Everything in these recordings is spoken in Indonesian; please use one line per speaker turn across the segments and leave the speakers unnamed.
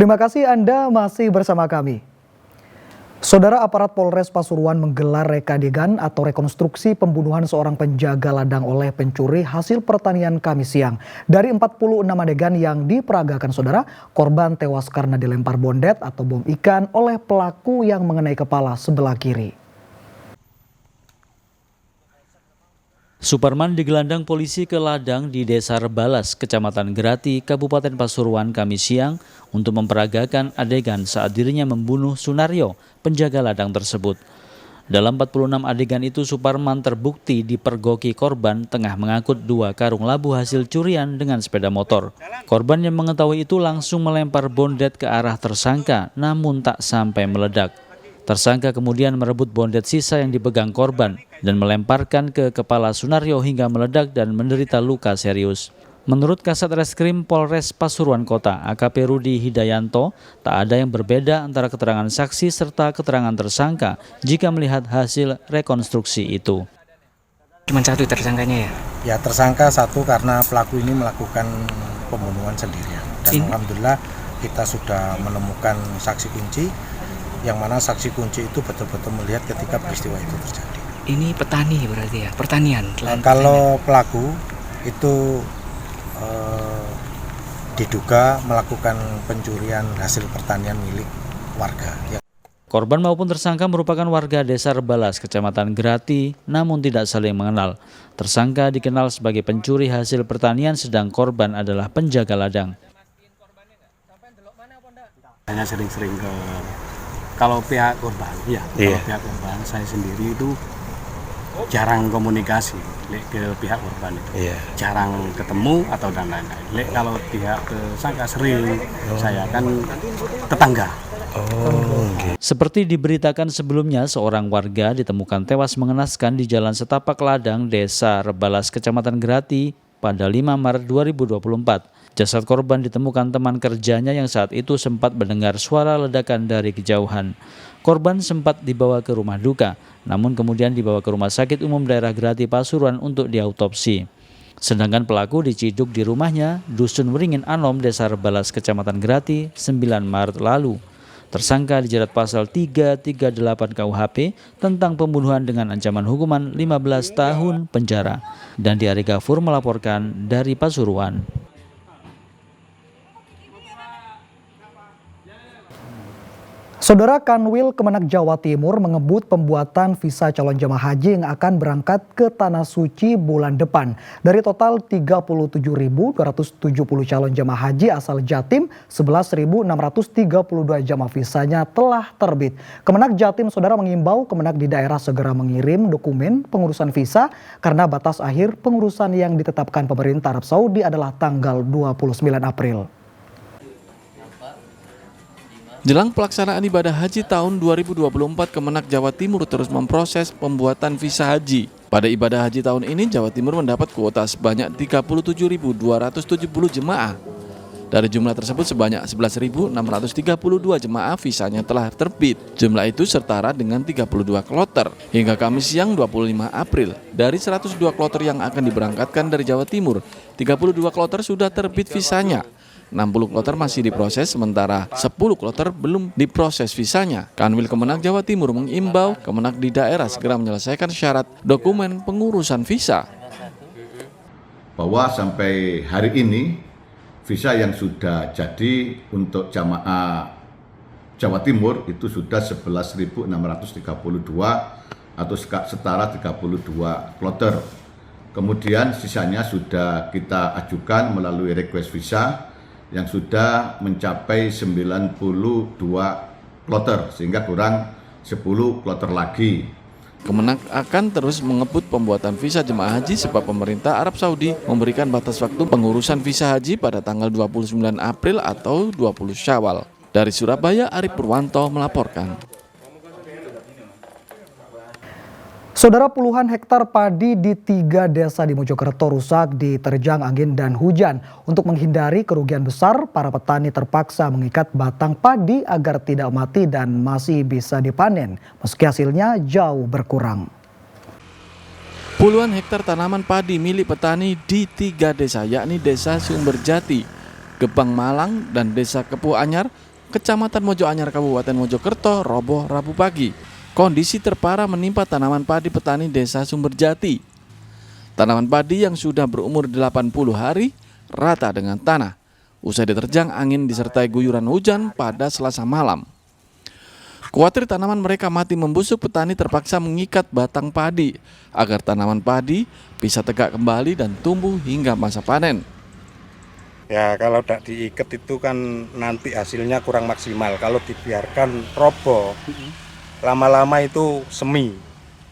Terima kasih Anda masih bersama kami. Saudara, aparat Polres Pasuruan menggelar reka-adegan atau rekonstruksi pembunuhan seorang penjaga ladang oleh pencuri hasil pertanian Kamis siang. Dari 46 adegan yang diperagakan saudara, korban tewas karena dilempar bondet atau bom ikan oleh pelaku yang mengenai kepala sebelah kiri.
Suparman digelandang polisi ke ladang di Desa Rebalas, Kecamatan Grati, Kabupaten Pasuruan Kamis siang untuk memperagakan adegan saat dirinya membunuh Sunaryo, penjaga ladang tersebut. Dalam 46 adegan itu, Suparman terbukti dipergoki korban tengah mengangkut 2 karung labu hasil curian dengan sepeda motor. Korban yang mengetahui itu langsung melempar bondet ke arah tersangka, namun tak sampai meledak. Tersangka kemudian merebut bondet sisa yang dipegang korban dan melemparkan ke kepala Sunaryo hingga meledak dan menderita luka serius. Menurut Kasat Reskrim Polres Pasuruan Kota, AKP Rudi Hidayanto, tak ada yang berbeda antara keterangan saksi serta keterangan tersangka jika melihat hasil rekonstruksi itu.
Cuma satu tersangkanya ya?
Ya, tersangka satu karena pelaku ini melakukan pembunuhan sendirian. Dan alhamdulillah kita sudah menemukan saksi kunci, yang mana saksi kunci itu betul-betul melihat ketika peristiwa itu terjadi.
Ini petani berarti ya, pertanian?
Kalau pelaku itu diduga melakukan pencurian hasil pertanian milik warga.
Korban maupun tersangka merupakan warga Desa Rebalas, Kecamatan Grati, namun tidak saling mengenal. Tersangka dikenal sebagai pencuri hasil pertanian, sedang korban adalah penjaga ladang.
Hanya sering-sering kalau pihak korban, kalau pihak korban saya sendiri itu jarang komunikasi ke pihak korban itu, jarang ketemu atau dan lain-lain. Kalau pihak tersangka sering, saya kan tetangga.
Seperti diberitakan sebelumnya, seorang warga ditemukan tewas mengenaskan di Jalan Setapak Ladang, Desa Rebalas, Kecamatan Grati pada 5 Maret 2024. Jasad korban ditemukan teman kerjanya yang saat itu sempat mendengar suara ledakan dari kejauhan. Korban sempat dibawa ke rumah duka, namun kemudian dibawa ke Rumah Sakit Umum Daerah Grati Pasuruan untuk diautopsi. Sedangkan pelaku diciduk di rumahnya, Dusun Wringin Anom, Desa Rebalas, Kecamatan Grati, 9 Maret lalu. Tersangka dijerat pasal 338 KUHP tentang pembunuhan dengan ancaman hukuman 15 tahun penjara. Dan Ari Gafur melaporkan dari Pasuruan.
Saudara, Kanwil Kemenak Jawa Timur mengebut pembuatan visa calon jemaah haji yang akan berangkat ke Tanah Suci bulan depan. Dari total 37.270 calon jemaah haji asal Jatim, 11.632 jemaah visanya telah terbit. Kemenak Jatim, saudara, mengimbau Kemenak di daerah segera mengirim dokumen pengurusan visa karena batas akhir pengurusan yang ditetapkan pemerintah Arab Saudi adalah tanggal 29 April.
Jelang pelaksanaan ibadah haji tahun 2024, Kemenak Jawa Timur terus memproses pembuatan visa haji. Pada ibadah haji tahun ini, Jawa Timur mendapat kuota sebanyak 37.270 jemaah. Dari jumlah tersebut, sebanyak 11.632 jemaah visanya telah terbit. Jumlah itu setara dengan 32 kloter. Hingga Kamis siang 25 April, dari 102 kloter yang akan diberangkatkan dari Jawa Timur, 32 kloter sudah terbit visanya. 60 kloter masih diproses, sementara 10 kloter belum diproses visanya. Kanwil Kemenak Jawa Timur mengimbau Kemenak di daerah segera menyelesaikan syarat dokumen pengurusan visa.
Bahwa sampai hari ini, visa yang sudah jadi untuk jamaah Jawa Timur itu sudah 11.632 atau setara 32 kloter. Kemudian sisanya sudah kita ajukan melalui request visa yang sudah mencapai 92 kloter, sehingga kurang 10 kloter lagi.
Kemenak akan terus mengebut pembuatan visa jemaah haji sebab pemerintah Arab Saudi memberikan batas waktu pengurusan visa haji pada tanggal 29 April atau 20 Syawal. Dari Surabaya, Arif Purwanto melaporkan.
Saudara, puluhan hektar padi di 3 desa di Mojokerto rusak diterjang angin dan hujan. Untuk menghindari kerugian besar, para petani terpaksa mengikat batang padi agar tidak mati dan masih bisa dipanen, meski hasilnya jauh berkurang.
Puluhan hektar tanaman padi milik petani di 3 desa, yakni Desa Sumberjati, Gebang Malang, dan Desa Kepuh Anyar, Kecamatan Mojoanyar, Kabupaten Mojokerto, roboh Rabu pagi. Kondisi terparah menimpa tanaman padi petani Desa Sumberjati. Tanaman padi yang sudah berumur 80 hari rata dengan tanah. Usai diterjang angin disertai guyuran hujan pada Selasa malam. Khawatir tanaman mereka mati membusuk, petani terpaksa mengikat batang padi agar tanaman padi bisa tegak kembali dan tumbuh hingga masa panen.
Ya kalau tidak diikat itu kan nanti hasilnya kurang maksimal. Kalau dibiarkan roboh, lama-lama itu semi.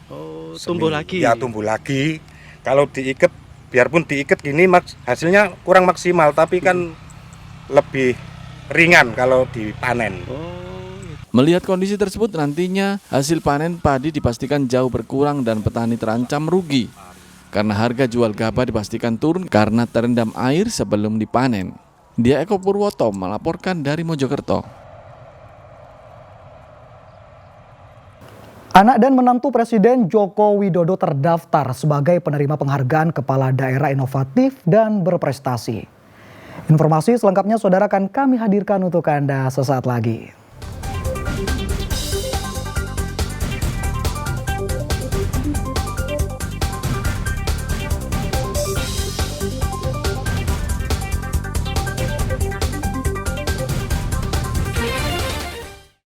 Oh, tumbuh lagi?
Ya tumbuh lagi. Kalau diikat, biarpun diikat gini hasilnya kurang maksimal, tapi kan lebih ringan kalau dipanen.
Melihat kondisi tersebut, nantinya hasil panen padi dipastikan jauh berkurang dan petani terancam rugi. Karena harga jual gabah dipastikan turun karena terendam air sebelum dipanen. Dia Eko Purwoto melaporkan dari Mojokerto.
Anak dan menantu Presiden Joko Widodo terdaftar sebagai penerima penghargaan Kepala Daerah Inovatif dan Berprestasi. Informasi selengkapnya saudara akan kami hadirkan untuk Anda sesaat lagi.